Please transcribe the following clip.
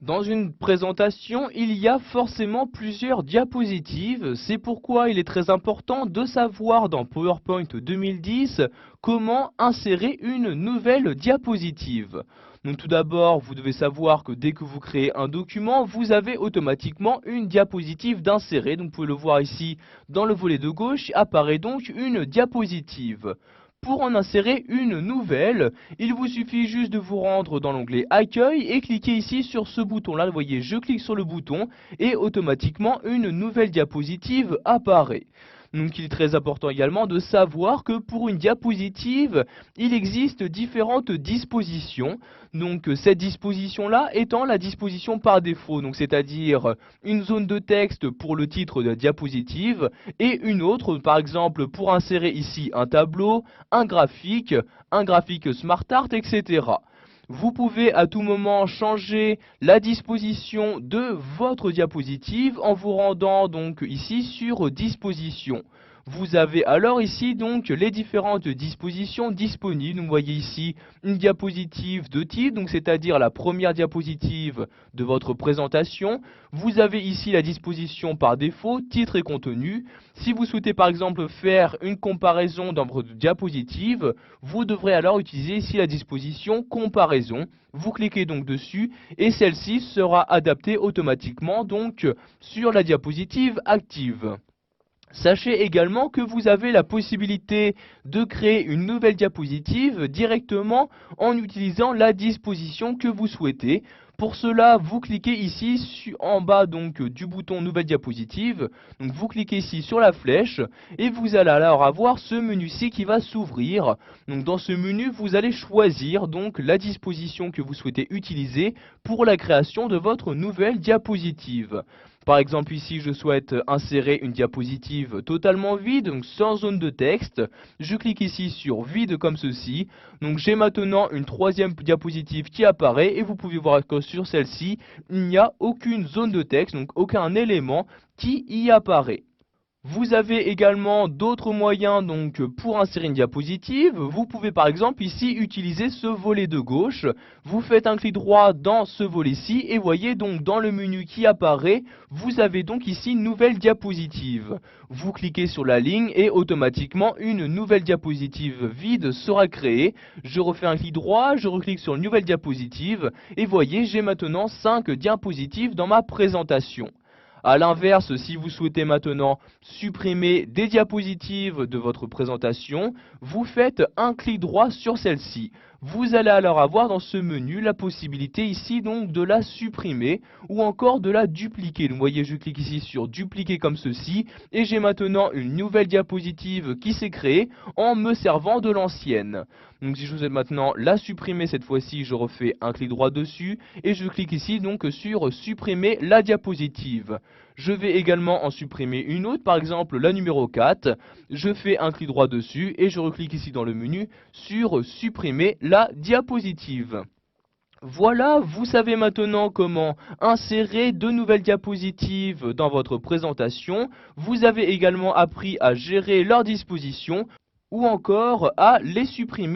Dans une présentation, il y a forcément plusieurs diapositives. C'est pourquoi il est très important de savoir dans PowerPoint 2010 comment insérer une nouvelle diapositive. Donc tout d'abord, vous devez savoir que dès que vous créez un document, vous avez automatiquement une diapositive d'insérer. Donc vous pouvez le voir ici dans le volet de gauche, apparaît donc une diapositive. Pour en insérer une nouvelle, il vous suffit juste de vous rendre dans l'onglet Accueil et cliquer ici sur ce bouton-là. Vous voyez, je clique sur le bouton et automatiquement une nouvelle diapositive apparaît. Donc il est très important également de savoir que pour une diapositive, il existe différentes dispositions. Donc cette disposition-là étant la disposition par défaut, donc c'est-à-dire une zone de texte pour le titre de la diapositive et une autre, par exemple pour insérer ici un tableau, un graphique SmartArt, etc. Vous pouvez à tout moment changer la disposition de votre diapositive en vous rendant donc ici sur Dispositions. Vous avez alors ici donc les différentes dispositions disponibles. Vous voyez ici une diapositive de titre, donc c'est-à-dire la première diapositive de votre présentation. Vous avez ici la disposition par défaut, titre et contenu. Si vous souhaitez par exemple faire une comparaison dans votre diapositive, vous devrez alors utiliser ici la disposition comparaison. Vous cliquez donc dessus et celle-ci sera adaptée automatiquement donc sur la diapositive active. Sachez également que vous avez la possibilité de créer une nouvelle diapositive directement en utilisant la disposition que vous souhaitez. Pour cela, vous cliquez ici en bas donc du bouton nouvelle diapositive. Donc vous cliquez ici sur la flèche et vous allez alors avoir ce menu-ci qui va s'ouvrir. Donc dans ce menu, vous allez choisir donc la disposition que vous souhaitez utiliser pour la création de votre nouvelle diapositive. Par exemple ici je souhaite insérer une diapositive totalement vide, donc sans zone de texte. Je clique ici sur vide comme ceci. Donc j'ai maintenant une troisième diapositive qui apparaît et vous pouvez voir que sur celle-ci il n'y a aucune zone de texte, donc aucun élément qui y apparaît. Vous avez également d'autres moyens donc pour insérer une diapositive. Vous pouvez par exemple ici utiliser ce volet de gauche. Vous faites un clic droit dans ce volet-ci et voyez donc dans le menu qui apparaît, vous avez donc ici une nouvelle diapositive. Vous cliquez sur la ligne et automatiquement une nouvelle diapositive vide sera créée. Je refais un clic droit, je reclique sur une nouvelle diapositive et voyez j'ai maintenant 5 diapositives dans ma présentation. A l'inverse, si vous souhaitez maintenant supprimer des diapositives de votre présentation, vous faites un clic droit sur celle-ci. Vous allez alors avoir dans ce menu la possibilité ici donc de la supprimer ou encore de la dupliquer. Donc, vous voyez, je clique ici sur dupliquer comme ceci et j'ai maintenant une nouvelle diapositive qui s'est créée en me servant de l'ancienne. Donc si je souhaite maintenant la supprimer cette fois-ci, je refais un clic droit dessus et je clique ici donc sur supprimer la diapositive. Je vais également en supprimer une autre, par exemple la numéro 4. Je fais un clic droit dessus et je reclique ici dans le menu sur supprimer la diapositive. Voilà, vous savez maintenant comment insérer de nouvelles diapositives dans votre présentation. Vous avez également appris à gérer leurs dispositions ou encore à les supprimer.